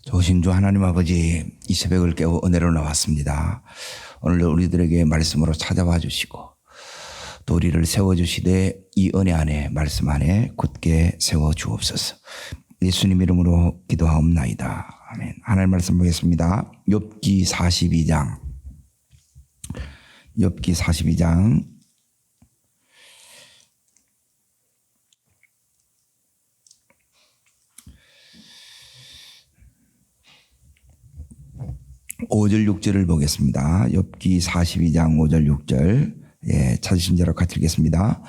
좋으신 주 하나님 아버지, 이 새벽을 깨워 은혜로 나왔습니다. 오늘도 우리들에게 말씀으로 찾아와 주시고 또 우리를 세워주시되 이 은혜 안에 말씀 안에 굳게 세워 주옵소서. 예수님 이름으로 기도하옵나이다. 아멘. 하나님 말씀 보겠습니다. 욥기 42장 5절 6절을 보겠습니다. 욥기 42장 5절 6절 찾으신 대로 같이 읽겠습니다.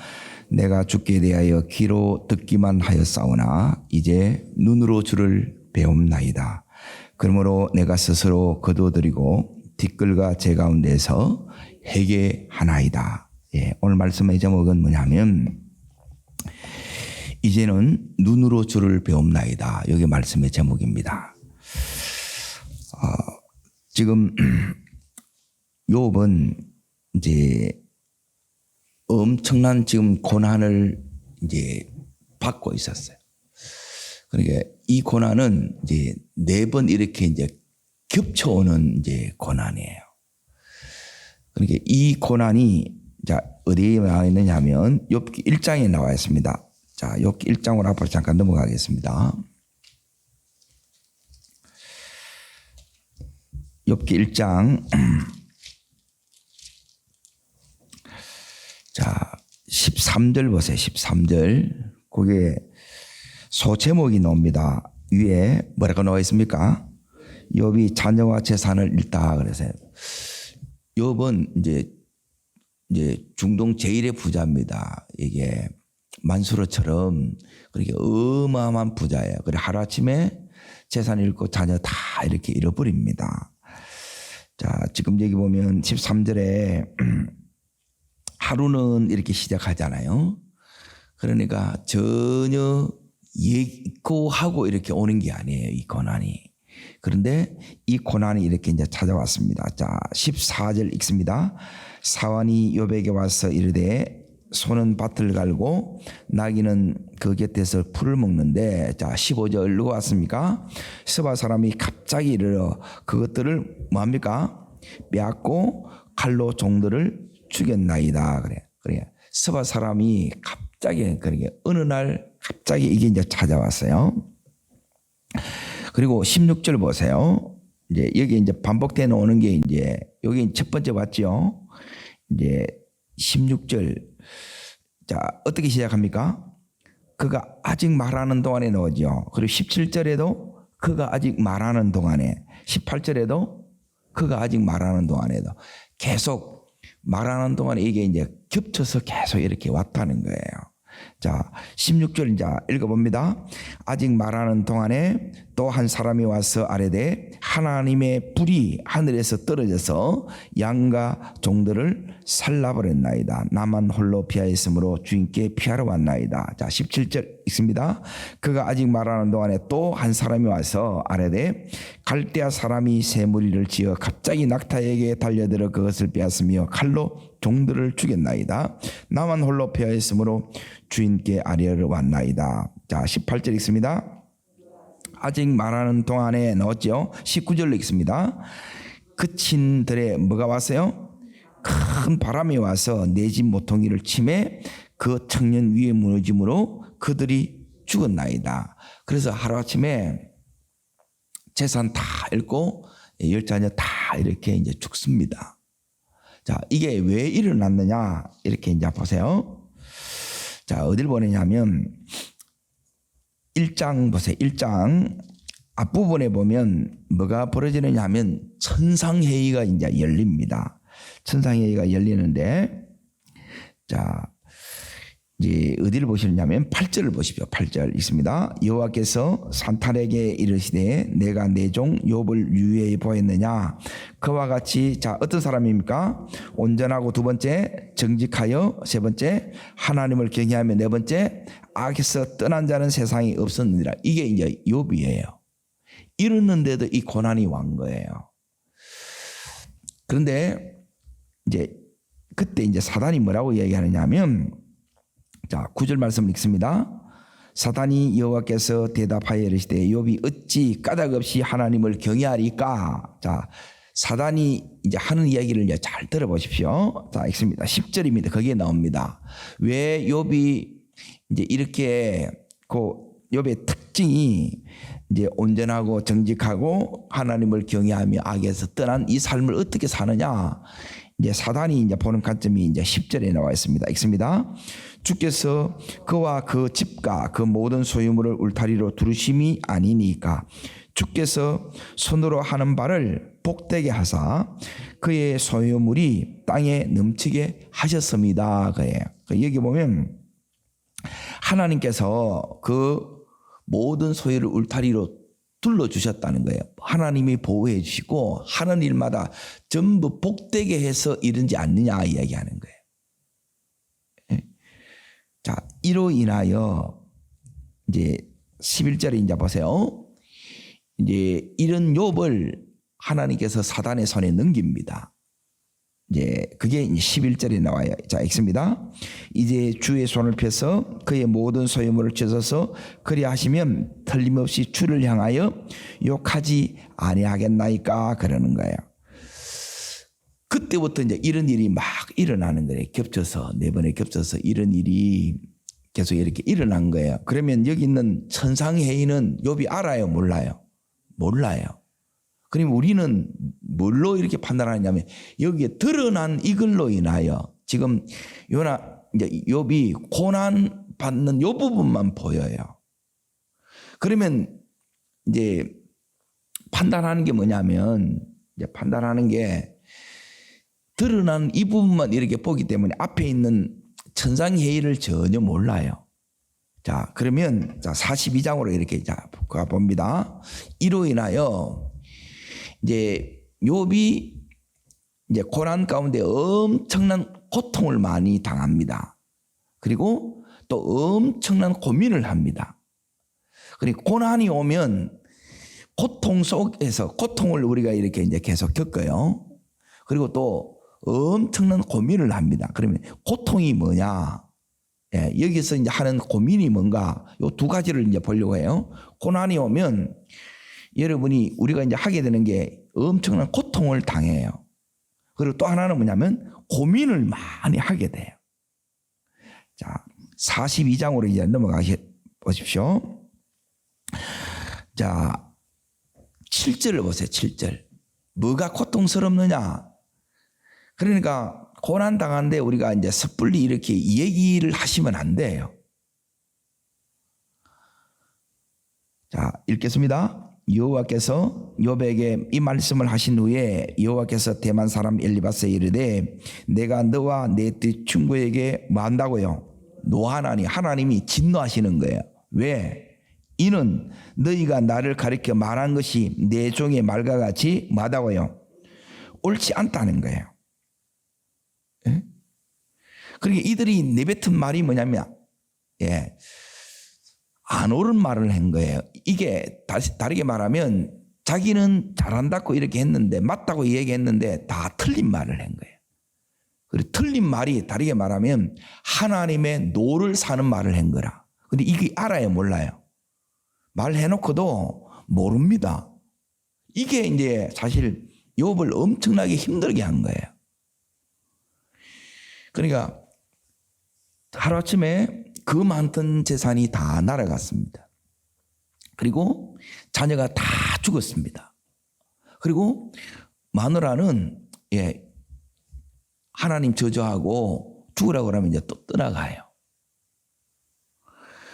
내가 주께 대하여 귀로 듣기만 하였사오나 이제 눈으로 주를 배움나이다. 그러므로 내가 스스로 거두어드리고 뒷글과 제 가운데서 회개하나이다. 오늘 말씀의 제목은 뭐냐면 이제는 눈으로 주를 배움나이다. 여기 말씀의 제목입니다. 지금 욥은 이제 엄청난 지금 고난을 이제 받고 있었어요. 그러니까 이 고난은 이제 4번 이렇게 이제 겹쳐오는 이제 고난이에요. 그러니까 이 고난이 자 어디에 나와 있느냐면 욥기 1장에 나와 있습니다. 자, 욥기 1장으로 앞으로 잠깐 넘어가겠습니다. 욥기 1장 자 13절 보세요. 13절 거기에 소제목이 나옵니다. 위에 뭐라고 나와 있습니까? 욥이 자녀와 재산을 잃다 그래서 욥은 이제 중동 제1의 부자입니다. 이게 만수르처럼 그렇게 어마어마한 부자예요. 그래 하루아침에 재산 잃고 자녀 다 이렇게 잃어버립니다. 자, 지금 여기 보면 13절에 하루는 이렇게 시작하잖아요. 그러니까 전혀 예고하고 이렇게 오는 게 아니에요, 이 고난이. 그런데 이 고난이 이렇게 이제 찾아왔습니다. 자, 14절 읽습니다. 사환이 욥에게 와서 이르되 소는 밭을 갈고 나귀는 그 곁에서 풀을 먹는데 자 15절 누가 왔습니까? 스바 사람이 갑자기 이르러 그것들을 뭐합니까? 빼앗고 칼로 종들을 죽였나이다. 그래. 스바 사람이 갑자기 그러게 어느 날 갑자기 이게 이제 찾아왔어요. 그리고 16절 보세요. 이제 여기 이제 반복되어 오는 게 이제 여기 첫 번째 왔죠. 이제 16절 자 어떻게 시작합니까? 그가 아직 말하는 동안에 나오죠. 그리고 17절에도 그가 아직 말하는 동안에 18절에도 그가 아직 말하는 동안에도 계속 말하는 동안에 이게 이제 겹쳐서 계속 이렇게 왔다는 거예요. 자 16절 이제 읽어봅니다. 아직 말하는 동안에 또 한 사람이 와서 아뢰되 하나님의 불이 하늘에서 떨어져서 양과 종들을 살라버렸나이다. 나만 홀로 피하였으므로 주인께 피하러 왔나이다. 자 17절 읽습니다. 그가 아직 말하는 동안에 또 한 사람이 와서 아뢰되 갈대아 사람이 새 무리를 지어 갑자기 낙타에게 달려들어 그것을 빼앗으며 칼로 종들을 죽였나이다. 나만 홀로 피하였으므로 주인께 아뢰러 왔나이다. 자 18절 읽습니다. 아직 말하는 동안에 넣었죠. 19절로 읽습니다. 그친들의 뭐가 왔어요? 큰 바람이 와서 내 집 모퉁이를 치매 그 청년 위에 무너짐으로 그들이 죽었나이다. 그래서 하루아침에 재산 다 잃고 열 자녀 다 이렇게 이제 죽습니다. 자, 이게 왜 일어났느냐? 이렇게 이제 보세요. 자, 어딜 보내냐면 1장 보세요. 1장 앞부분에 보면 뭐가 벌어지느냐 하면 천상회의가 이제 열립니다. 천상회의가 열리는데 자 이제 어디를 보시느냐면 8절을 보십시오. 8절 있습니다. 여호와께서 산탄에게 이르시되 내가 내 종 욥을 유의해 보았느냐. 그와 같이 자 어떤 사람입니까? 온전하고 두 번째 정직하여 세 번째 하나님을 경외하며 네 번째 악에서 떠난 자는 세상에 없었느니라. 이게 이제 욥이에요. 이랬는데도 이 고난이 왔 거예요. 그런데 이제 그때 이제 사단이 뭐라고 얘기하느냐면 자 9절 말씀 읽습니다. 사단이 여호와께서 대답하여 이르시되 욥이 어찌 까닭 없이 하나님을 경외하리까? 자, 사단이 이제 하는 이야기를 이제 잘 들어보십시오. 자, 읽습니다. 10절입니다. 거기에 나옵니다. 왜 욥이 이제 이렇게 욥의 특징이 이제 온전하고 정직하고 하나님을 경외하며 악에서 떠난 이 삶을 어떻게 사느냐? 이제 사단이 이제 보는 관점이 이제 10절에 나와 있습니다. 읽습니다. 주께서 그와 그 집과 그 모든 소유물을 울타리로 두르심이 아니니까 주께서 손으로 하는 바를 복되게 하사 그의 소유물이 땅에 넘치게 하셨습니다. 그예요. 여기 보면 하나님께서 그 모든 소유를 울타리로 둘러주셨다는 거예요. 하나님이 보호해 주시고 하는 일마다 전부 복되게 해서 이르지 않느냐 이야기하는 거예요. 자, 이로 인하여 이제 11절에 이제 보세요. 이제 이런 욥을 하나님께서 사단의 손에 넘깁니다. 이제 그게 이제 11절에 나와요. 자, 읽습니다. 이제 주의 손을 펴서 그의 모든 소유물을 찢어서 그리하시면 틀림없이 주를 향하여 욕하지 아니하겠나이까 그러는 거예요. 그때부터 이제 이런 일이 막 일어나는 거예요. 겹쳐서 4번에 겹쳐서 이런 일이 계속 이렇게 일어난 거예요. 그러면 여기 있는 천상의 해인은 욥이 알아요, 몰라요? 몰라요. 그럼 우리는 뭘로 이렇게 판단하냐면 여기에 드러난 이걸로 인하여 지금 이제 욥이 고난 받는 요 부분만 보여요. 그러면 이제 판단하는 게 뭐냐면 이제 판단하는 게 드러난 이 부분만 이렇게 보기 때문에 앞에 있는 천상회의를 전혀 몰라요. 자, 그러면 자 42장으로 이렇게 가 봅니다. 이로 인하여 이제 욥이 이제 고난 가운데 엄청난 고통을 많이 당합니다. 그리고 또 엄청난 고민을 합니다. 그리고 고난이 오면 고통 속에서 고통을 우리가 이렇게 이제 계속 겪어요. 그리고 또 엄청난 고민을 합니다. 그러면 고통이 뭐냐? 예, 여기서 이제 하는 고민이 뭔가? 요 두 가지를 이제 보려고 해요. 고난이 오면 여러분이 우리가 이제 하게 되는 게 엄청난 고통을 당해요. 그리고 또 하나는 뭐냐면 고민을 많이 하게 돼요. 자, 42장으로 이제 넘어가 보십시오. 자, 7절을 보세요. 7절. 뭐가 고통스럽느냐? 그러니까 고난 당하는데 우리가 이제 섣불리 이렇게 얘기를 하시면 안 돼요. 자, 읽겠습니다. 여호와께서 욥에게 이 말씀을 하신 후에 여호와께서 대만 사람 엘리바스에 이르되 내가 너와 내 뜻 충고에게 뭐 한다고요? 노하나니 하나님이 진노하시는 거예요. 왜? 이는 너희가 나를 가리켜 말한 것이 내 종의 말과 같이 뭐하다고요? 옳지 않다는 거예요. 예? 그러니까 이들이 내뱉은 말이 뭐냐면 예, 안 옳은 말을 한 거예요. 이게 다르게 말하면 자기는 잘한다고 이렇게 했는데 맞다고 얘기했는데 다 틀린 말을 한 거예요. 그리고 틀린 말이 다르게 말하면 하나님의 노를 사는 말을 한 거라. 근데 이게 알아요, 몰라요? 말해놓고도 모릅니다. 이게 이제 사실 욥을 엄청나게 힘들게 한 거예요. 그러니까 하루아침에 그 많던 재산이 다 날아갔습니다. 그리고 자녀가 다 죽었습니다. 그리고 마누라는 예, 하나님 저주하고 죽으라고 하면 이제 또 떠나가요.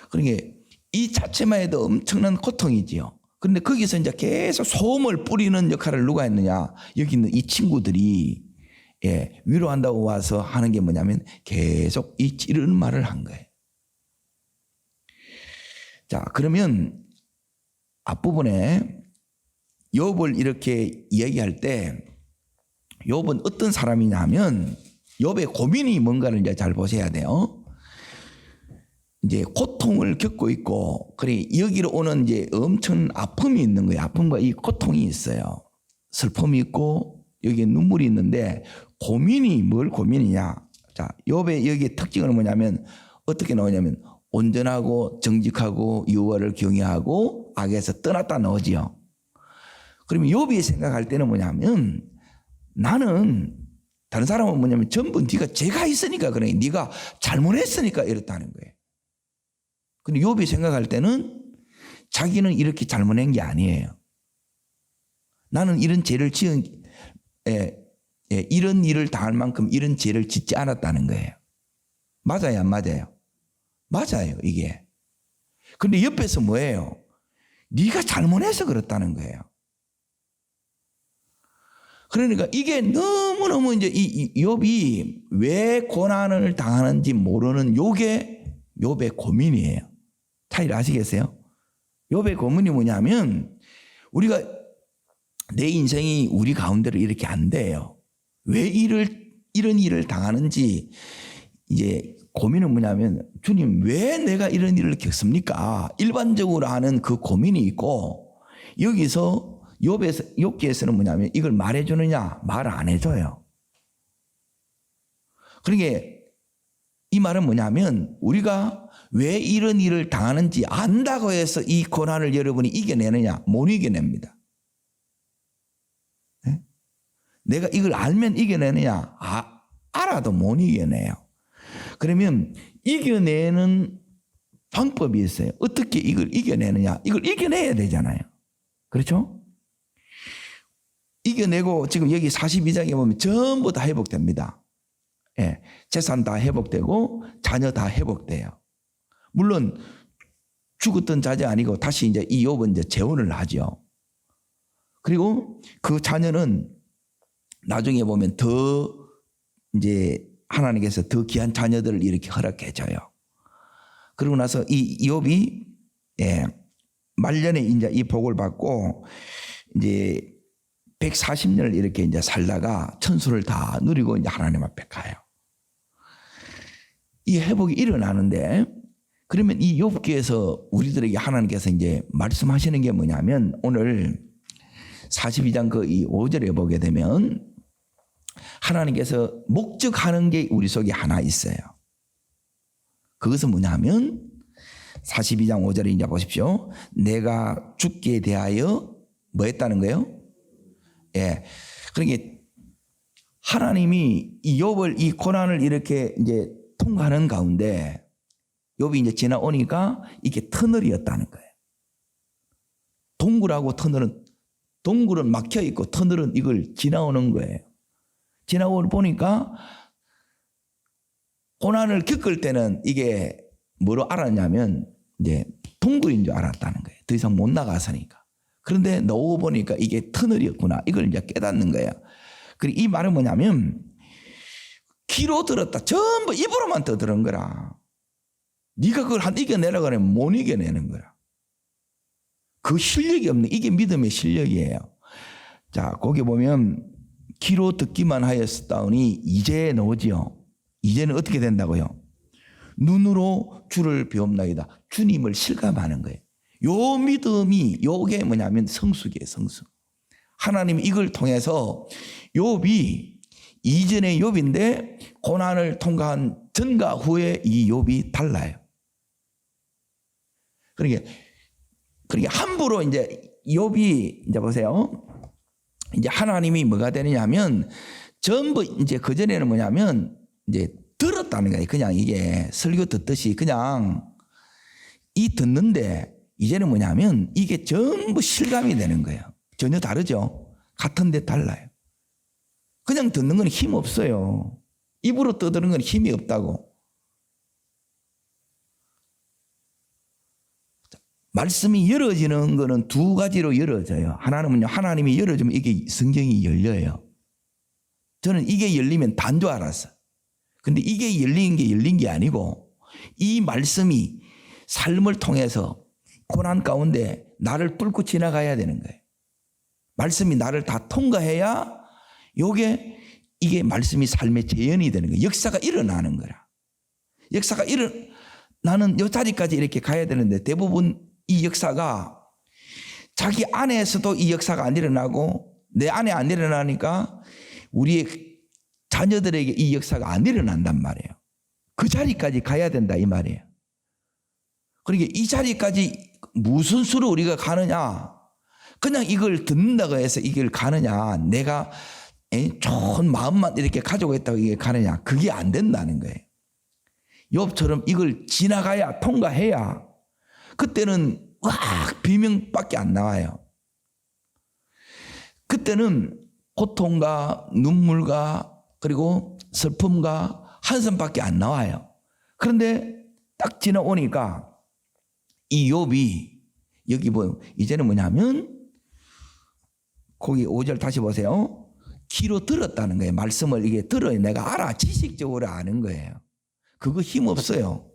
그러니까 이 자체만 해도 엄청난 고통이지요. 그런데 거기서 이제 계속 소음을 뿌리는 역할을 누가 했느냐? 여기 있는 이 친구들이 예, 위로한다고 와서 하는 게 뭐냐면 계속 이 찌르는 말을 한 거예요. 자, 그러면 앞부분에 욥을 이렇게 이야기할 때 욥은 어떤 사람이냐 하면 욥의 고민이 뭔가를 이제 잘 보셔야 돼요. 이제 고통을 겪고 있고, 그래 여기로 오는 이제 엄청 아픔이 있는 거예요. 아픔과 이 고통이 있어요. 슬픔이 있고 여기에 눈물이 있는데 고민이 뭘 고민이냐? 자, 욥의 여기의 특징은 뭐냐면 어떻게 나오냐면 온전하고 정직하고 유월을 경외하고 악에서 떠났다 나오지요. 그러면 욥이 생각할 때는 뭐냐면 나는 다른 사람은 뭐냐면 전부 네가 죄가 있으니까 그래. 네가 잘못했으니까 이렇다는 거예요. 근데 욥이 생각할 때는 자기는 이렇게 잘못한 게 아니에요. 나는 이런 죄를 이런 일을 당할 만큼 이런 죄를 짓지 않았다는 거예요. 맞아요, 안 맞아요? 맞아요, 이게. 근데 옆에서 뭐예요? 네가 잘못해서 그렇다는 거예요. 그러니까 이게 너무너무 이제 이 욥이 왜 고난을 당하는지 모르는 요게 욥의 고민이에요. 차이를 아시겠어요? 욥의 고민이 뭐냐면 우리가 내 인생이 우리 가운데로 이렇게 안 돼요. 왜 이런 일을 당하는지 이제 고민은 뭐냐면 주님 왜 내가 이런 일을 겪습니까? 일반적으로 하는 그 고민이 있고 여기서 욥기에서는 뭐냐면 이걸 말해주느냐 말 안 해줘요. 그러니까 이 말은 뭐냐면 우리가 왜 이런 일을 당하는지 안다고 해서 이 고난을 여러분이 이겨내느냐 못 이겨냅니다. 네? 내가 이걸 알면 이겨내느냐 알아도 못 이겨내요. 그러면 이겨내는 방법이 있어요. 어떻게 이걸 이겨내느냐 이걸 이겨내야 되잖아요. 그렇죠? 이겨내고 지금 여기 42장에 보면 전부 다 회복됩니다. 예, 재산 다 회복되고 자녀 다 회복돼요. 물론 죽었던 자녀 아니고 다시 이제 이 욥은 이제 재혼을 하죠. 그리고 그 자녀는 나중에 보면 더 이제 하나님께서 더 귀한 자녀들을 이렇게 허락해 줘요. 그러고 나서 이 욥이 말년에 이제 이 복을 받고 이제 140년을 이렇게 이제 살다가 천수를 다 누리고 이제 하나님 앞에 가요. 이 회복이 일어나는데 그러면 이 욥기에서 우리들에게 하나님께서 이제 말씀하시는 게 뭐냐면 오늘 42장 그 이 5절에 보게 되면 하나님께서 목적하는 게 우리 속에 하나 있어요. 그것은 뭐냐면 42장 5절에 이제 보십시오. 내가 죽게 대하여 뭐 했다는 거예요? 예. 그러니까 하나님이 이 욥을 이 고난을 이렇게 이제 통과하는 가운데 욥이 이제 지나오니까 이게 터널이었다는 거예요. 동굴하고 터널은 동굴은 막혀 있고 터널은 이걸 지나오는 거예요. 지나오고 보니까 고난을 겪을 때는 이게 뭐로 알았냐면 이제 동굴인 줄 알았다는 거예요. 더 이상 못 나가서니까. 그런데 나오고 보니까 이게 터널이었구나. 이걸 이제 깨닫는 거예요. 그리고 이 말은 뭐냐면 귀로 들었다. 전부 입으로만 떠들은 거라. 네가 그걸 이겨내려고 하면 못 이겨내는 거라. 그 실력이 없는 이게 믿음의 실력이에요. 자, 거기 보면 귀로 듣기만 하였다오니 이제 나오지요. 이제는 어떻게 된다고요? 눈으로 주를 배움나이다. 주님을 실감하는 거예요. 요 믿음이 요게 뭐냐면 성숙이에요. 성숙. 하나님이 이걸 통해서 욥이 이전의 욥인데 고난을 통과한 전과 후에 이 욥이 달라요. 그러니까 함부로 이제 욥이 이제 보세요. 이제 하나님이 뭐가 되느냐면 전부 이제 그전에는 뭐냐면 이제 들었다는 거예요. 그냥 이게 설교 듣듯이 그냥 이 듣는데 이제는 뭐냐면 이게 전부 실감이 되는 거예요. 전혀 다르죠. 같은데 달라요. 그냥 듣는 건 힘 없어요. 입으로 떠드는 건 힘이 없다고. 말씀이 열어지는 거는 두 가지로 열어져요. 하나는요, 하나님이 열어주면 이게 성경이 열려요. 저는 이게 열리면 단 줄 알았어요. 근데 이게 열린 게 아니고 이 말씀이 삶을 통해서 고난 가운데 나를 뚫고 지나가야 되는 거예요. 말씀이 나를 다 통과해야 이게 말씀이 삶의 재현이 되는 거예요. 역사가 일어나는 거라. 역사가 나는 이 자리까지 이렇게 가야 되는데 대부분 이 역사가 자기 안에서도 이 역사가 안 일어나고 내 안에 안 일어나니까 우리의 자녀들에게 이 역사가 안 일어난단 말이에요. 그 자리까지 가야 된다 이 말이에요. 그러니까 이 자리까지 무슨 수로 우리가 가느냐? 그냥 이걸 듣는다고 해서 이걸 가느냐? 내가 좋은 마음만 이렇게 가지고 있다고 이게 가느냐? 그게 안 된다는 거예요. 욥처럼 이걸 지나가야, 통과해야 그때는 비명밖에 안 나와요. 그때는 고통과 눈물과 그리고 슬픔과 한숨밖에 안 나와요. 그런데 딱 지나오니까 이 욥이 여기 이제는 뭐냐면 거기 5절 다시 보세요. 귀로 들었다는 거예요. 말씀을 이게 들어야 내가 알아. 지식적으로 아는 거예요. 그거 힘 없어요.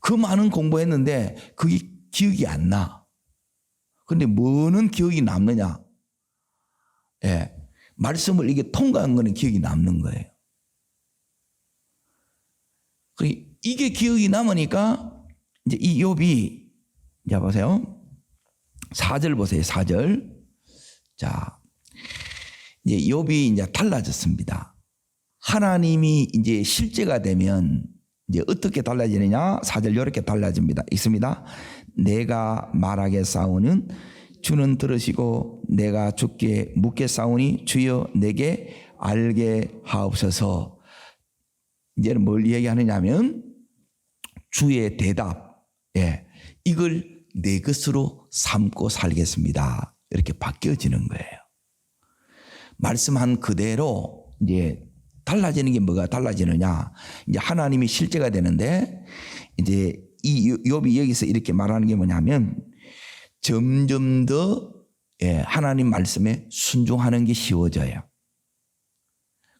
그 많은 공부했는데 그게 기억이 안 나. 그런데 뭐는 기억이 남느냐? 예, 말씀을 이게 통과한 거는 기억이 남는 거예요. 이게 기억이 남으니까 이제 이 욥이 자 보세요. 4절 보세요. 4절. 자, 이제 욥이 이제 달라졌습니다. 하나님이 이제 실제가 되면 이제 어떻게 달라지느냐? 4절 이렇게 달라집니다. 있습니다. 내가 말하게 싸우는 주는 들으시고 내가 주께 묻게 싸우니 주여 내게 알게 하옵소서. 이제는 뭘 얘기하느냐면 주의 대답, 이걸 내 것으로 삼고 살겠습니다. 이렇게 바뀌어지는 거예요. 말씀한 그대로 이제 달라지는 게 뭐가 달라지느냐? 이제 하나님이 실제가 되는데 이제 이 욥이 여기서 이렇게 말하는 게 뭐냐면 점점 더 하나님 말씀에 순종하는 게 쉬워져요.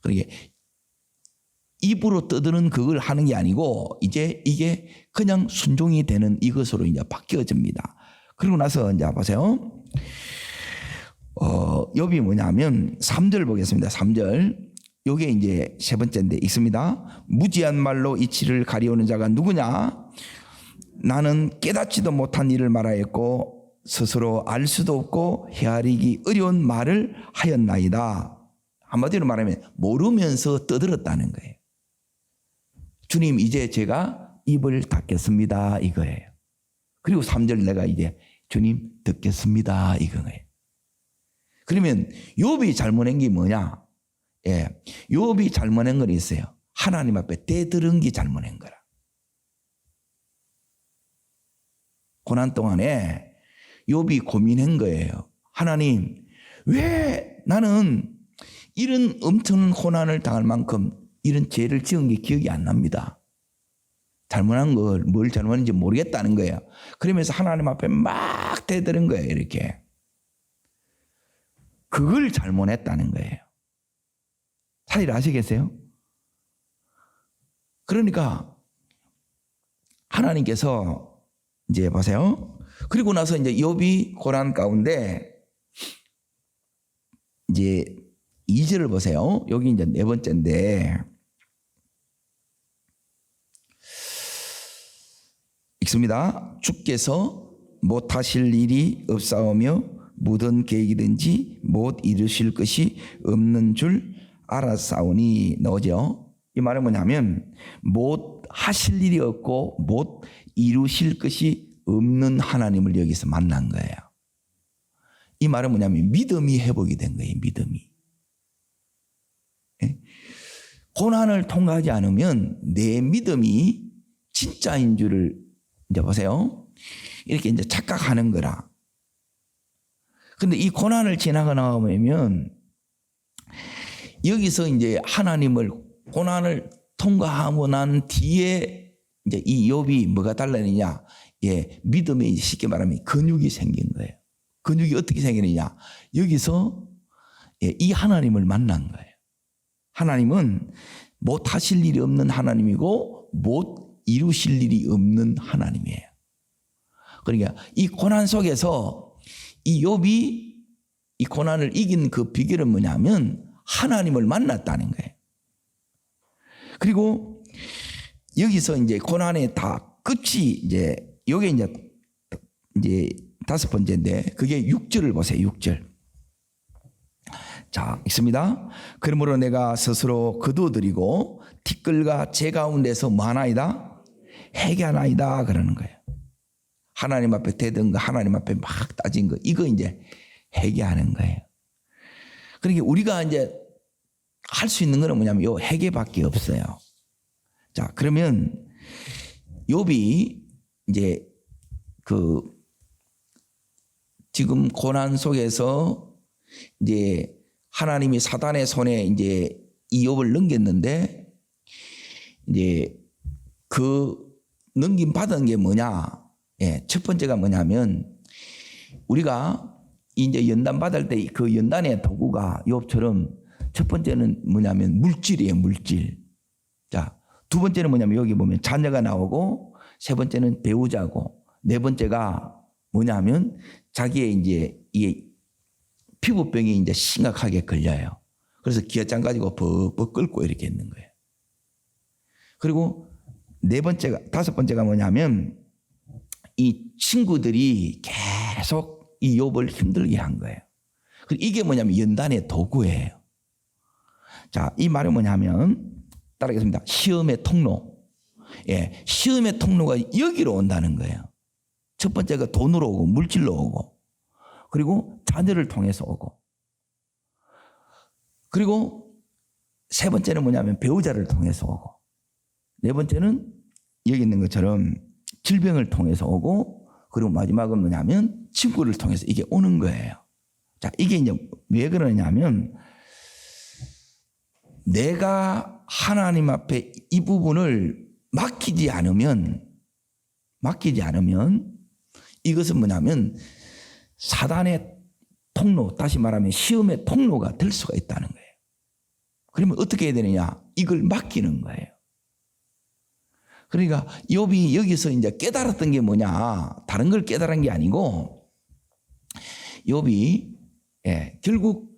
그러니까 입으로 떠드는 그걸 하는 게 아니고 이제 이게 그냥 순종이 되는 이것으로 이제 바뀌어집니다. 그리고 나서 이제 보세요. 욥이 뭐냐면 3절 보겠습니다. 3절. 요게 이제 세 번째인데 있습니다. 무지한 말로 이치를 가리우는 자가 누구냐? 나는 깨닫지도 못한 일을 말하였고 스스로 알 수도 없고 헤아리기 어려운 말을 하였나이다. 한마디로 말하면 모르면서 떠들었다는 거예요. 주님 이제 제가 입을 닫겠습니다 이거예요. 그리고 3절 내가 이제 주님 듣겠습니다 이거예요. 그러면 욥이 잘못한 게 뭐냐? 욥이 잘못한 건 있어요. 하나님 앞에 대들은 게 잘못한 거라. 고난 동안에 욥이 고민한 거예요. 하나님 왜 나는 이런 엄청난 고난을 당할 만큼 이런 죄를 지은 게 기억이 안 납니다. 잘못한 걸 뭘 잘못했는지 모르겠다는 거예요. 그러면서 하나님 앞에 막 대들은 거예요. 이렇게. 그걸 잘못했다는 거예요. 사실 아시겠어요? 그러니까 하나님께서 이제 보세요. 그리고 나서 이제 욥이 고난 가운데 이제 2절을 보세요. 여기 이제 네 번째인데 읽습니다. 주께서 못하실 일이 없사오며 무슨 계획이든지 못 이루실 것이 없는 줄 알았사오니. 너죠? 이 말은 뭐냐면 못 하실 일이 없고 못 이루실 것이 없는 하나님을 여기서 만난 거예요. 이 말은 뭐냐면 믿음이 회복이 된 거예요. 믿음이. 고난을 통과하지 않으면 내 믿음이 진짜인 줄을 이제 보세요. 이렇게 이제 착각하는 거라. 근데 이 고난을 지나가 나가면 여기서 이제 하나님을 고난을 통과하고 난 뒤에 이제 이 욥이 뭐가 달라지냐? 믿음에 쉽게 말하면 근육이 생긴 거예요. 근육이 어떻게 생기느냐? 여기서 이 하나님을 만난 거예요. 하나님은 못 하실 일이 없는 하나님이고 못 이루실 일이 없는 하나님이에요. 그러니까 이 고난 속에서 이 욥이 이 고난을 이긴 그 비결은 뭐냐면 하나님을 만났다는 거예요. 그리고 여기서 이제 고난의 다 끝이 이제 요게 이제 다섯 번째인데 그게 6절을 보세요. 6절. 자, 읽습니다. 그러므로 내가 스스로 거두어드리고 티끌과 제 가운데서 뭐하나이다? 회개하나이다 그러는 거예요. 하나님 앞에 대든 거, 하나님 앞에 막 따진 거, 이거 이제 회개하는 거예요. 그러니까 우리가 이제 할 수 있는 거는 뭐냐면 요 회개밖에 없어요. 자, 그러면 욥이 이제 지금 고난 속에서 이제 하나님이 사단의 손에 이제 이 욥을 넘겼는데 이제 넘김 받은 게 뭐냐? 예, 첫 번째가 뭐냐면 우리가 이제 연단 받을 때 그 연단의 도구가 욥처럼 첫 번째는 뭐냐면 물질이에요, 물질. 자, 두 번째는 뭐냐면 여기 보면 자녀가 나오고 세 번째는 배우자고 네 번째가 뭐냐면 자기의 이제 이 피부병이 이제 심각하게 걸려요. 그래서 기아장 가지고 벅벅 끓고 이렇게 있는 거예요. 그리고 다섯 번째가 뭐냐면 이 친구들이 계속 이 욥을 힘들게 한 거예요. 그리고 이게 뭐냐면 연단의 도구예요. 자, 이 말은 뭐냐면 따라하겠습니다. 시험의 통로. 예, 시험의 통로가 여기로 온다는 거예요. 첫 번째가 돈으로 오고 물질로 오고 그리고 자녀를 통해서 오고 그리고 세 번째는 뭐냐면 배우자를 통해서 오고 네 번째는 여기 있는 것처럼 질병을 통해서 오고 그리고 마지막은 뭐냐면 친구를 통해서 이게 오는 거예요. 자, 이게 이제 왜 그러냐면 내가 하나님 앞에 이 부분을 맡기지 않으면 이것은 뭐냐면 사단의 통로, 다시 말하면 시험의 통로가 될 수가 있다는 거예요. 그러면 어떻게 해야 되느냐? 이걸 맡기는 거예요. 그러니까 욥이 여기서 이제 깨달았던 게 뭐냐? 다른 걸 깨달은 게 아니고 욥이 결국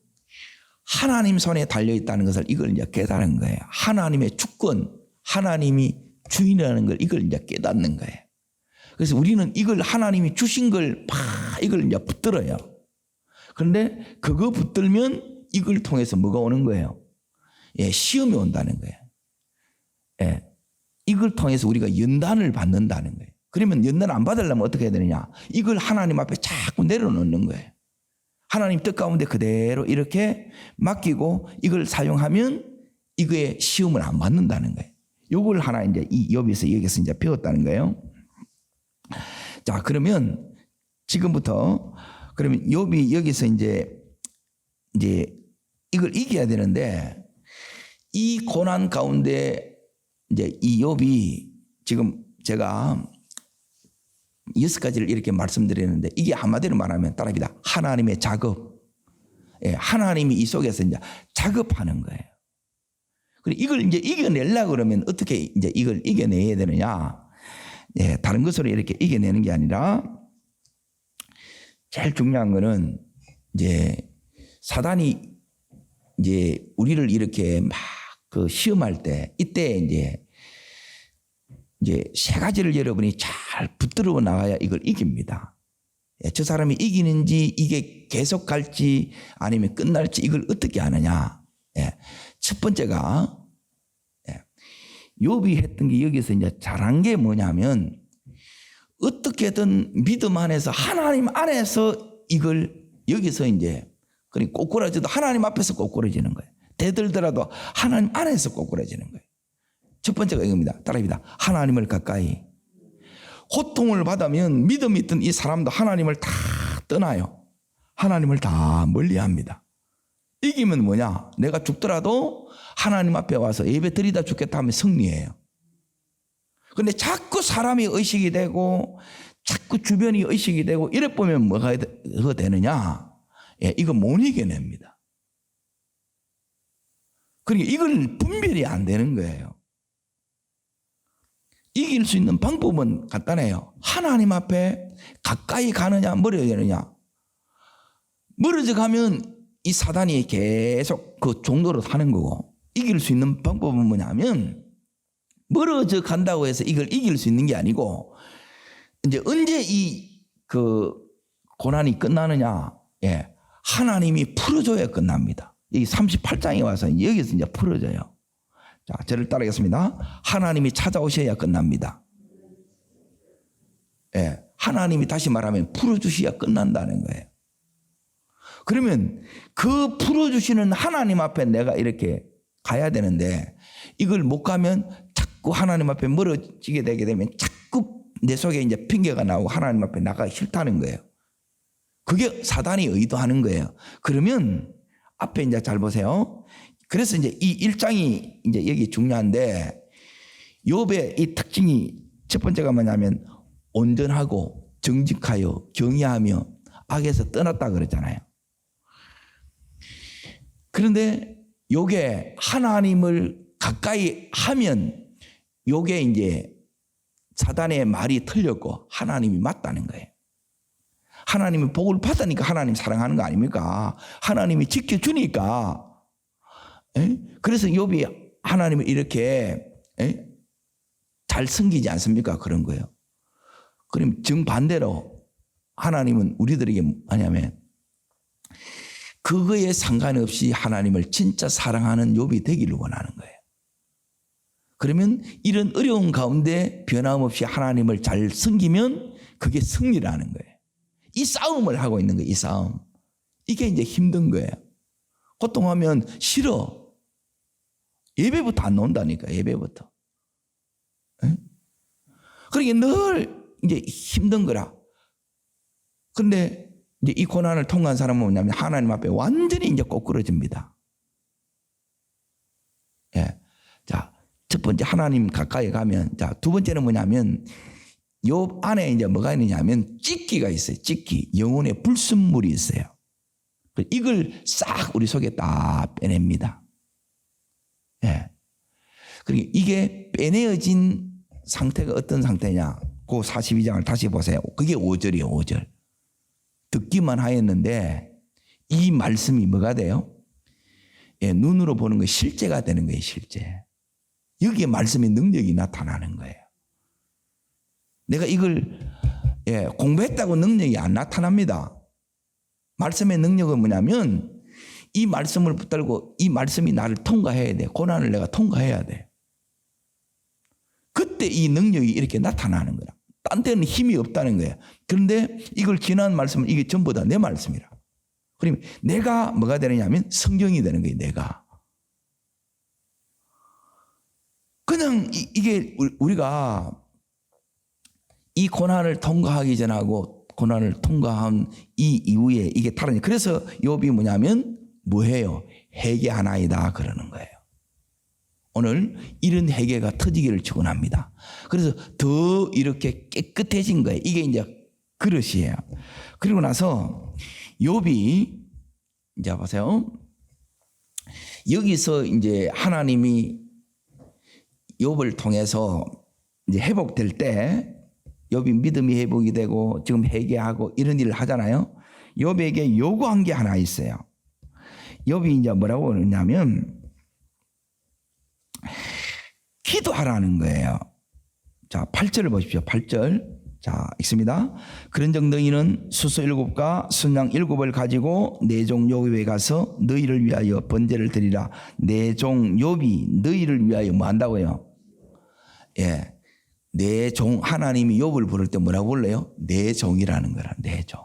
하나님 손에 달려 있다는 것을 이걸 이제 깨달은 거예요. 하나님의 주권, 하나님이 주인이라는 걸 이걸 이제 깨닫는 거예요. 그래서 우리는 이걸 하나님이 주신 걸 이걸 이제 붙들어요. 그런데 그거 붙들면 이걸 통해서 뭐가 오는 거예요? 예, 시험이 온다는 거예요. 예, 이걸 통해서 우리가 연단을 받는다는 거예요. 그러면 연단 안 받으려면 어떻게 해야 되느냐? 이걸 하나님 앞에 자꾸 내려놓는 거예요. 하나님 뜻 가운데 그대로 이렇게 맡기고 이걸 사용하면 이거에 시험을 안 받는다는 거예요. 이걸 하나 이제 이 욥에서 여기서 이제 배웠다는 거예요. 자, 그러면 지금부터 그러면 욥이 여기서 이제 이걸 이겨야 되는데 이 고난 가운데 이제 이 욥이 지금 제가 6가지를 이렇게 말씀드렸는데 이게 한마디로 말하면 따라합니다. 하나님의 작업. 예, 하나님이 이 속에서 이제 작업하는 거예요. 그리고 이걸 이제 이겨내려고 그러면 어떻게 이제 이걸 이겨내야 되느냐? 예, 다른 것으로 이렇게 이겨내는 게 아니라 제일 중요한 거는 이제 사단이 이제 우리를 이렇게 막 그 시험할 때 이때 이제 세 가지를 여러분이 잘 붙들어 나가야 이걸 이깁니다. 예, 저 사람이 이기는지 이게 계속 갈지 아니면 끝날지 이걸 어떻게 아느냐? 예, 첫 번째가 욥이 했던 게 여기서 이제 잘한 게 뭐냐면 어떻게든 믿음 안에서 하나님 안에서 이걸 여기서 이제 그러니까 꼬꾸라져도 하나님 앞에서 꼬꾸라지는 거예요. 대들더라도 하나님 안에서 꼬꾸라지는 거예요. 첫 번째가 이겁니다. 따라합니다. 하나님을 가까이. 고통을 받으면 믿음이 있던 이 사람도 하나님을 다 떠나요. 하나님을 다 멀리합니다. 이기면 뭐냐? 내가 죽더라도 하나님 앞에 와서 예배 드리다 죽겠다 하면 승리해요. 그런데 자꾸 사람이 의식이 되고 자꾸 주변이 의식이 되고 이래 보면 뭐가 되느냐? 예, 이거 못 이겨냅니다. 그러니까 이걸 분별이 안 되는 거예요. 이길 수 있는 방법은 간단해요. 하나님 앞에 가까이 가느냐 멀어져 가느냐. 멀어져 가면 이 사단이 계속 그 종로로 타는 거고 이길 수 있는 방법은 뭐냐면 멀어져 간다고 해서 이걸 이길 수 있는 게 아니고 이제 언제 이 그 고난이 끝나느냐. 예, 하나님이 풀어줘야 끝납니다. 여기 38장에 와서 여기서 이제 풀어져요. 자, 저를 따르겠습니다. 하나님이 찾아오셔야 끝납니다. 예, 하나님이 다시 말하면 풀어주셔야 끝난다는 거예요. 그러면 그 풀어주시는 하나님 앞에 내가 이렇게 가야 되는데 이걸 못 가면 자꾸 하나님 앞에 멀어지게 되게 되면 자꾸 내 속에 이제 핑계가 나오고 하나님 앞에 나가기 싫다는 거예요. 그게 사단이 의도하는 거예요. 그러면 앞에 이제 잘 보세요. 그래서 이제 이 1장이 이제 여기 중요한데 욥의 이 특징이 첫 번째가 뭐냐면 온전하고 정직하여 경외하며 악에서 떠났다 그랬잖아요. 그런데 요게 하나님을 가까이 하면 요게 이제 사단의 말이 틀렸고 하나님이 맞다는 거예요. 하나님이 복을 받으니까 하나님 사랑하는 거 아닙니까? 하나님이 지켜주니까. 그래서 욥이 하나님을 이렇게 잘 섬기지 않습니까? 그런 거예요. 그럼 정반대로 하나님은 우리들에게 뭐냐면 그거에 상관없이 하나님을 진짜 사랑하는 욥이 되기를 원하는 거예요. 그러면 이런 어려운 가운데 변함없이 하나님을 잘 섬기면 그게 승리라는 거예요. 이 싸움을 하고 있는 거예요. 이 싸움. 이게 이제 힘든 거예요. 고통하면 싫어. 예배부터 안 나온다니까. 예배부터. 그러니까 늘 이제 힘든 거라. 그런데 이제 이 고난을 통과한 사람은 뭐냐면 하나님 앞에 완전히 이제 꼬꾸러집니다. 예. 자, 첫 번째 하나님 가까이 가면, 자, 두 번째는 뭐냐면 욥 안에 이제 뭐가 있느냐면 찢기가 있어요. 찢기. 영혼의 불순물이 있어요. 이걸 싹 우리 속에 딱 빼냅니다. 예. 그러니까 이게 빼내어진 상태가 어떤 상태냐? 그 42장을 다시 보세요. 그게 5절이에요. 5절. 듣기만 하였는데 이 말씀이 뭐가 돼요? 예, 눈으로 보는 거 실제가 되는 거예요. 실제. 여기에 말씀의 능력이 나타나는 거예요. 내가 이걸 공부했다고 능력이 안 나타납니다. 말씀의 능력은 뭐냐면 이 말씀을 붙들고 이 말씀이 나를 통과해야 돼. 고난을 내가 통과해야 돼. 그때 이 능력이 이렇게 나타나는 거야. 딴 데는 힘이 없다는 거예요. 그런데 이걸 지난 말씀은 이게 전부 다 내 말씀이라. 그러면 내가 뭐가 되느냐면 성경이 되는 거예요. 내가. 그냥 이게 우리가 이 고난을 통과하기 전하고 고난을 통과한 이 이후에 이게 다르니. 그래서 욥이 뭐냐면 뭐해요? 회개하나이다 그러는 거예요. 오늘 이런 회개가 터지기를 축원합니다. 그래서 더 이렇게 깨끗해진 거예요. 이게 이제 그릇이에요. 그리고 나서 욥이 이제 보세요. 여기서 이제 하나님이 욥을 통해서 이제 회복될 때 욥이 믿음이 회복이 되고 지금 회개하고 이런 일을 하잖아요. 욥에게 요구한 게 하나 있어요. 욥이 이제 뭐라고 그러냐면 기도하라는 거예요. 자, 8절을 보십시오. 8절. 자, 읽습니다. 그런즉 너희는 수소 7과 순양 7을 가지고 내 종 욥에 가서 너희를 위하여 번제를 드리라. 내 종 욥이 너희를 위하여 뭐 한다고요? 예. 내 종 하나님이 욥을 부를 때 뭐라고 불러요? 내 종이라는 거라. 내 종.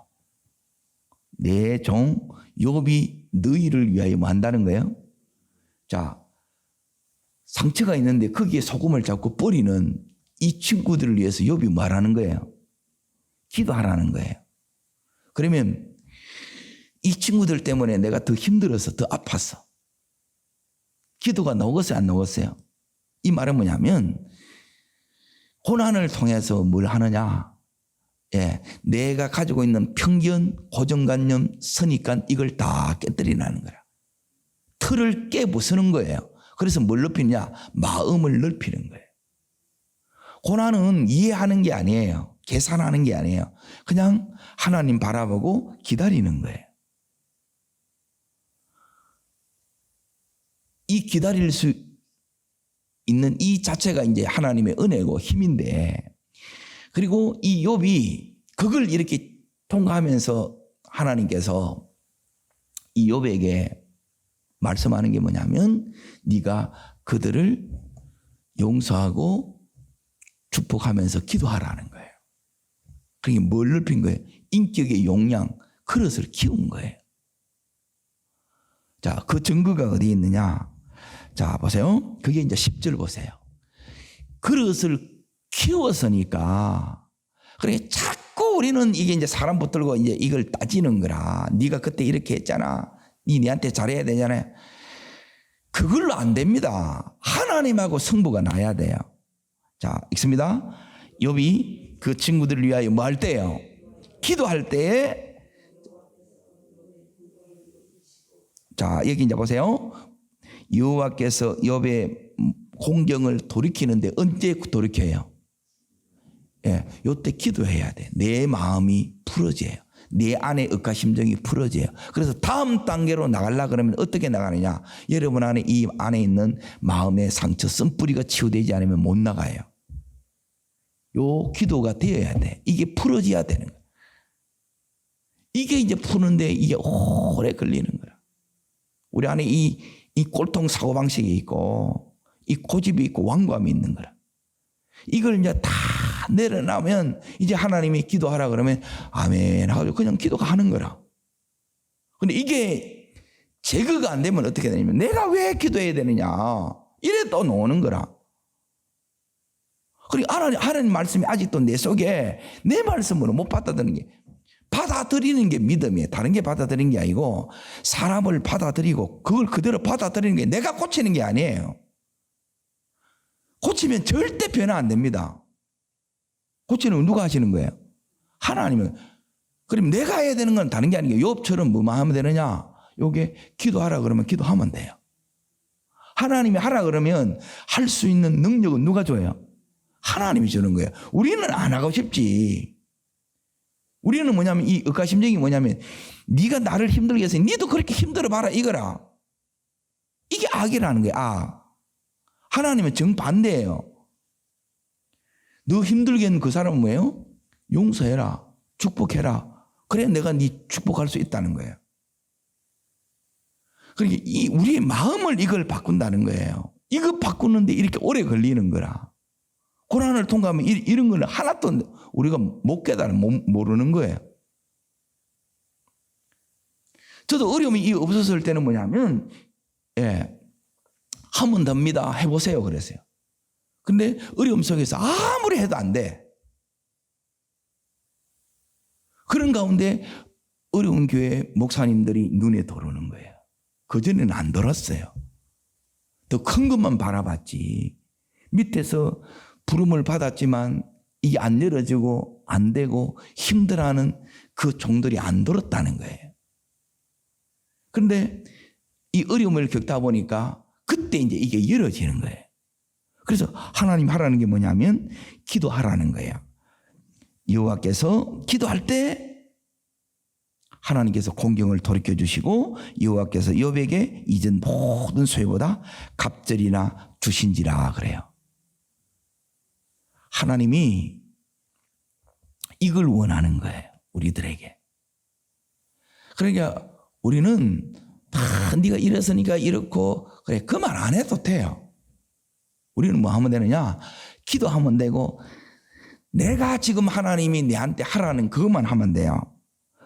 내 종 욥이 너희를 위하여 뭐 한다는 거예요? 자, 상처가 있는데 거기에 소금을 자꾸 뿌리는 이 친구들을 위해서 욥이 말하는 거예요. 기도하라는 거예요. 그러면 이 친구들 때문에 내가 더 힘들어서 더 아팠어. 기도가 녹았어요? 안 녹았어요? 이 말은 뭐냐면 고난을 통해서 뭘 하느냐? 예, 내가 가지고 있는 편견, 고정관념, 선입관 이걸 다 깨뜨리라는 거야. 틀을 깨부수는 거예요. 그래서 뭘 넓히냐? 마음을 넓히는 거예요. 고난은 이해하는 게 아니에요. 계산하는 게 아니에요. 그냥 하나님 바라보고 기다리는 거예요. 이 기다릴 수 있는 이 자체가 이제 하나님의 은혜고 힘인데, 그리고 이 욥이 그걸 이렇게 통과하면서 하나님께서 이 욥에게 말씀하는 게 뭐냐면 네가 그들을 용서하고 축복하면서 기도하라는 거예요. 그러니까 뭘 넓힌 거예요? 인격의 용량, 그릇을 키운 거예요. 자, 그 증거가 어디에 있느냐? 자, 보세요. 그게 이제 10절 보세요. 그릇을 키웠으니까. 그러니까 자꾸 우리는 이게 이제 사람 붙들고 이제 이걸 따지는 거라. 네가 그때 이렇게 했잖아. 네한테 잘해야 되잖아요. 그걸로 안 됩니다. 하나님하고 승부가 나야 돼요. 자, 읽습니다. 욥이 그 친구들을 위하여 뭐 할 때요? 기도할 때에. 자, 여기 이제 보세요. 여호와께서 욥의 공경을 돌이키는데 언제 돌이켜요? 예, 요때 기도해야 돼. 내 마음이 풀어져요. 내 안에 억가심정이 풀어져요. 그래서 다음 단계로 나가려고 그러면 어떻게 나가느냐? 여러분 안에 이 안에 있는 마음의 상처, 쓴뿌리가 치유되지 않으면 못 나가요. 요 기도가 되어야 돼. 이게 풀어져야 되는 거야. 이게 이제 푸는데 이게 오래 걸리는 거야. 우리 안에 이 꼴통 사고방식이 있고 이 고집이 있고 완고함이 있는 거라. 이걸 이제 다 내려놔면 이제 하나님이 기도하라 그러면 아멘 하고 그냥 기도가 하는 거라. 근데 이게 제거가 안 되면 어떻게 되냐면 내가 왜 기도해야 되느냐 이래 또 노는 거라. 그리고 하나님 말씀이 아직도 내 속에 내 말씀으로 못 받아들이는 게 받아들이는 게 믿음이에요. 다른 게 받아들이는 게 아니고 사람을 받아들이고 그걸 그대로 받아들이는 게 내가 고치는 게 아니에요. 고치면 절대 변화 안 됩니다. 고치는 건 누가 하시는 거예요? 하나님은. 그럼 내가 해야 되는 건 다른 게 아니고 욥처럼 뭐만 하면 되느냐? 요게 기도하라 그러면 기도하면 돼요. 하나님이 하라 그러면 할 수 있는 능력은 누가 줘요? 하나님이 주는 거예요. 우리는 안 하고 싶지. 우리는 뭐냐면 이 억가심정이 뭐냐면 네가 나를 힘들게 해서 네도 그렇게 힘들어 봐라 이거라. 이게 악이라는 거야. 악. 하나님은 정반대예요. 너 힘들게 한 그 사람은 뭐예요? 용서해라. 축복해라. 그래 내가 네 축복할 수 있다는 거예요. 그러니까 우리의 마음을 이걸 바꾼다는 거예요. 이거 바꾸는데 이렇게 오래 걸리는 거라. 고난을 통과하면 이런 거는 하나도 우리가 못 깨달아 모르는 거예요. 저도 어려움이 없었을 때는 뭐냐면 하면 됩니다. 해보세요 그랬어요. 근데 어려움 속에서 아무리 해도 안 돼. 그런 가운데 어려운 교회 목사님들이 눈에 들어오는 거예요. 그전에는 안 들었어요. 더 큰 것만 바라봤지. 밑에서 부름을 받았지만 이게 안 열어지고 안 되고 힘들어하는 그 종들이 안 들었다는 거예요. 그런데 이 어려움을 겪다 보니까 그때 이제 이게 열어지는 거예요. 그래서 하나님 하라는 게 뭐냐면 기도하라는 거예요. 여호와께서 기도할 때 하나님께서 공경을 돌이켜 주시고 여호와께서 욥에게 이전 모든 소유보다 갑절이나 주신지라 그래요. 하나님이 이걸 원하는 거예요. 우리들에게. 그러니까 우리는 다 네가 이랬으니까 이렇고 그래 그 말 안 해도 돼요. 우리는 뭐 하면 되느냐? 기도하면 되고 내가 지금 하나님이 내한테 하라는 그것만 하면 돼요.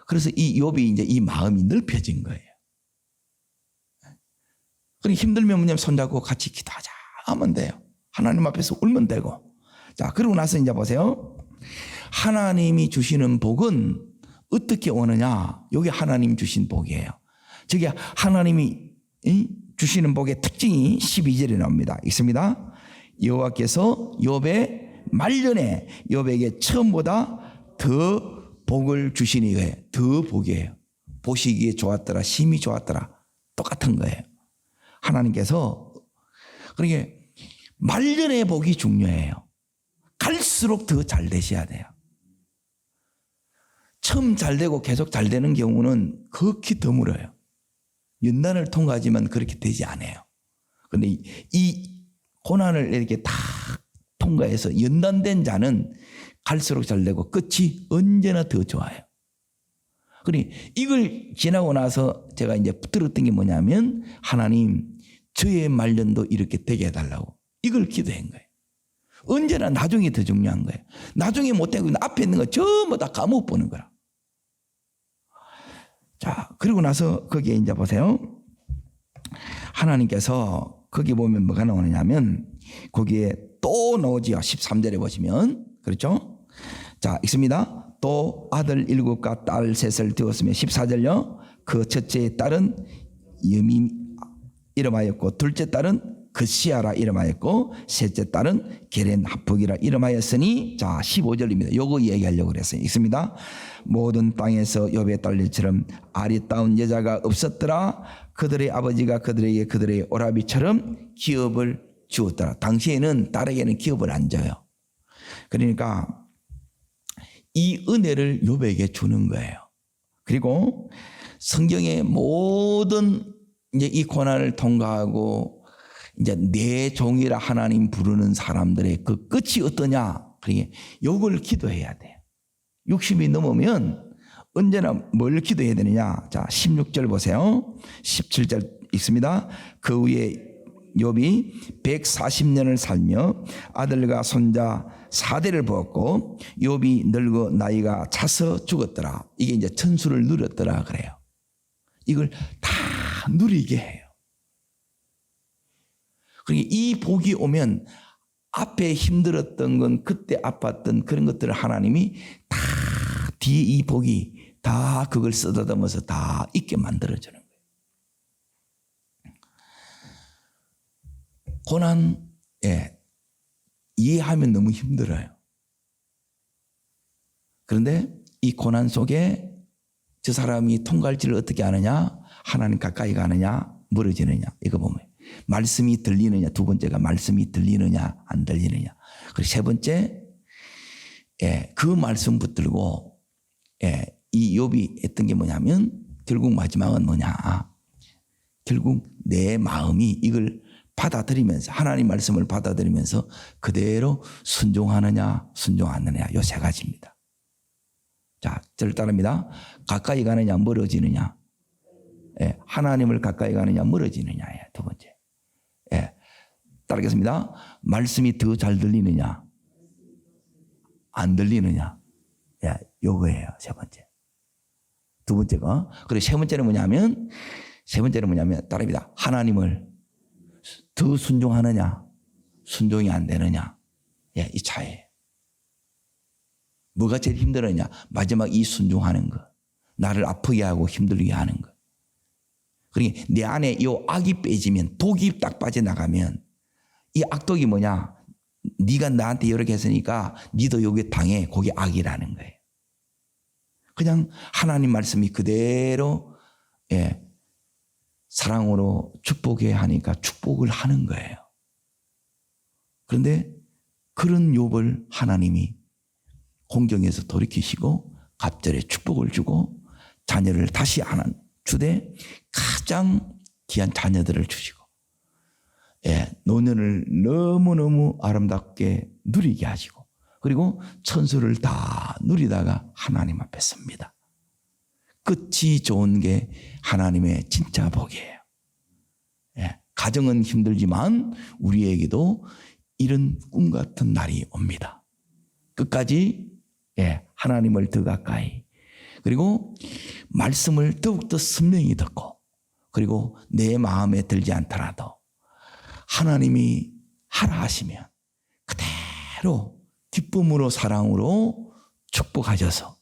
그래서 이 욥이 이제 이 마음이 넓혀진 거예요. 그러니까 힘들면 뭐냐면 손잡고 같이 기도하자 하면 돼요. 하나님 앞에서 울면 되고. 자, 그러고 나서 이제 보세요. 하나님이 주시는 복은 어떻게 오느냐? 여기 하나님 주신 복이에요. 저기 하나님이 주시는 복의 특징이 12절에 나옵니다. 있습니다. 여호와께서 욥의 말년에 욥에게 처음보다 더 복을 주시니 왜? 더 복이에요. 보시기에 좋았더라. 심히 좋았더라. 똑같은 거예요. 하나님께서 그러니까 말년의 복이 중요해요. 갈수록 더 잘 되셔야 돼요. 처음 잘 되고 계속 잘 되는 경우는 극히 드물어요. 연단을 통과하지만 그렇게 되지 않아요. 그런데 이 고난을 이렇게 다 통과해서 연단된 자는 갈수록 잘 되고 끝이 언제나 더 좋아요. 그러니 이걸 지나고 나서 제가 이제 들었던 게 뭐냐면 하나님 저의 말년도 이렇게 되게 해달라고 이걸 기도한 거예요. 언제나 나중이 더 중요한 거예요. 나중에 못되고 앞에 있는 거 전부 다 까먹어보는 거라. 자, 그리고 나서 거기에 이제 보세요. 하나님께서 거기 보면 뭐가 나오느냐면 거기에 또 나오지요. 13절에 보시면. 그렇죠? 자, 읽습니다. 또 아들 7과 딸 3을 두었으며 14절요. 그 첫째 딸은 여미 이름하였고 둘째 딸은 그시아라 이름하였고 셋째 딸은 게렌 하폭이라 이름하였으니 자 15절입니다. 요거 얘기하려고 그랬어요. 읽습니다. 모든 땅에서 욥의 딸들처럼 아리따운 여자가 없었더라. 그들의 아버지가 그들에게 그들의 오라비처럼 기업을 주었더라. 당시에는 딸에게는 기업을 안 줘요. 그러니까 이 은혜를 욥에게 주는 거예요. 그리고 성경의 모든 이제 이 고난을 통과하고 이제 내 종이라 하나님 부르는 사람들의 그 끝이 어떠냐? 그러니까 욕을 기도해야 돼요. 60이 넘으면 언제나 뭘 기도해야 되느냐? 자, 16절 보세요. 17절 읽습니다. 그 후에 욥이 140년을 살며 아들과 손자 4대를 보았고 욥이 늙어 나이가 차서 죽었더라. 이게 이제 천수를 누렸더라 그래요. 이걸 다 누리게 해요. 그러니까 이 복이 오면 앞에 힘들었던 건 그때 아팠던 그런 것들을 하나님이 다 뒤에 이 복이 다 그걸 쓰다듬어서 다 있게 만들어주는 거예요. 고난, 이해하면 너무 힘들어요. 그런데 이 고난 속에 저 사람이 통과할지를 어떻게 아느냐? 하나님 가까이 가느냐? 멀어지느냐? 이거 보면 말씀이 들리느냐? 두 번째가 말씀이 들리느냐? 안 들리느냐? 그리고 세 번째 그 말씀 붙들고 이 욥이 했던 게 뭐냐면 결국 마지막은 뭐냐? 결국 내 마음이 이걸 받아들이면서 하나님 말씀을 받아들이면서 그대로 순종하느냐 순종 안 하느냐 요 세 가지입니다. 자, 저를 따릅니다. 가까이 가느냐 멀어지느냐. 하나님을 가까이 가느냐 멀어지느냐예요. 두 번째. 따르겠습니다. 말씀이 더 잘 들리느냐 안 들리느냐. 요거예요. 세 번째. 두 번째가. 그리고 세 번째는 뭐냐면 따릅니다. 하나님을 더 순종하느냐 순종이 안 되느냐. 이 차이예요. 뭐가 제일 힘들었냐? 마지막 이 순종하는 거. 나를 아프게 하고 힘들게 하는 거. 그러니까 내 안에 이 악이 빼지면 독이 딱 빠져나가면 이 악독이 뭐냐? 네가 나한테 이렇게 했으니까 니도 여기 당해. 그게 악이라는 거예요. 그냥 하나님 말씀이 그대로 사랑으로 축복해 하니까 축복을 하는 거예요. 그런데 그런 욥을 하나님이 공경에서 돌이키시고 갑절에 축복을 주고 자녀를 다시 주되 가장 귀한 자녀들을 주시고 노년을 너무너무 아름답게 누리게 하시고 그리고 천수를 다 누리다가 하나님 앞에 섭니다. 끝이 좋은 게 하나님의 진짜 복이에요. 가정은 힘들지만 우리에게도 이런 꿈 같은 날이 옵니다. 끝까지 하나님을 더 가까이 그리고 말씀을 더욱더 선명히 듣고 그리고 내 마음에 들지 않더라도 하나님이 하라 하시면 그대로 기쁨으로 사랑으로 축복하셔서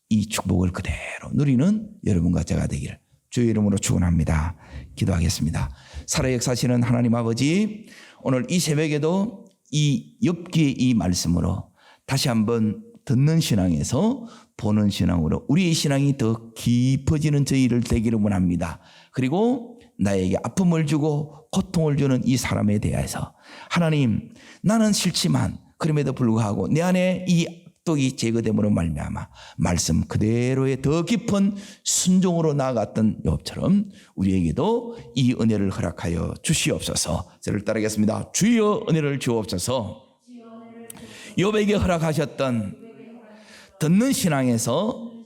이 축복을 그대로 누리는 여러분과 제가 되기를 주의 이름으로 축원합니다. 기도하겠습니다. 살아 역사하시는 하나님 아버지, 오늘 이 새벽에도 이 욥기의 이 말씀으로 다시 한번 듣는 신앙에서 보는 신앙으로 우리의 신앙이 더 깊어지는 저희를 되기를 원합니다. 그리고 나에게 아픔을 주고 고통을 주는 이 사람에 대해서 하나님, 나는 싫지만 그럼에도 불구하고 내 안에 이 악독이 제거됨으로 말미암아 말씀 그대로의 더 깊은 순종으로 나아갔던 욥처럼 우리에게도 이 은혜를 허락하여 주시옵소서. 저를 따르겠습니다. 주여 은혜를 주옵소서. 욥에게 허락하셨던 듣는 신앙에서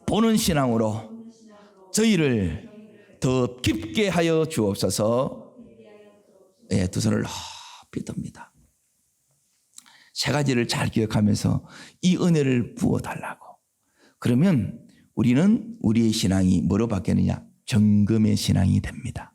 보는 신앙으로 저희를 더 깊게 하여 주옵소서. 두 손을 높이 듭니다. 세 가지를 잘 기억하면서 이 은혜를 부어달라고. 그러면 우리는 우리의 신앙이 뭐로 바뀌느냐? 정금의 신앙이 됩니다.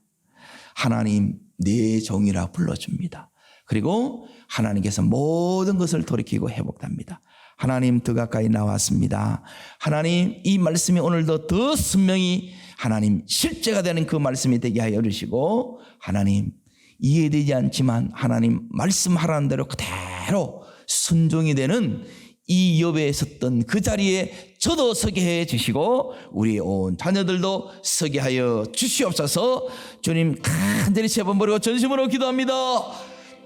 하나님 내 종이라 불러줍니다. 그리고 하나님께서 모든 것을 돌이키고 회복합니다. 하나님 더 가까이 나왔습니다. 하나님 이 말씀이 오늘도 더 분명히 하나님 실제가 되는 그 말씀이 되게 하여 주시고, 하나님 이해되지 않지만 하나님 말씀하라는 대로 그대로 순종이 되는 이 욥에 섰던 그 자리에 저도 서게 해 주시고 우리 온 자녀들도 서게 하여 주시옵소서. 주님 간절히 세 번 부르고 전심으로 기도합니다.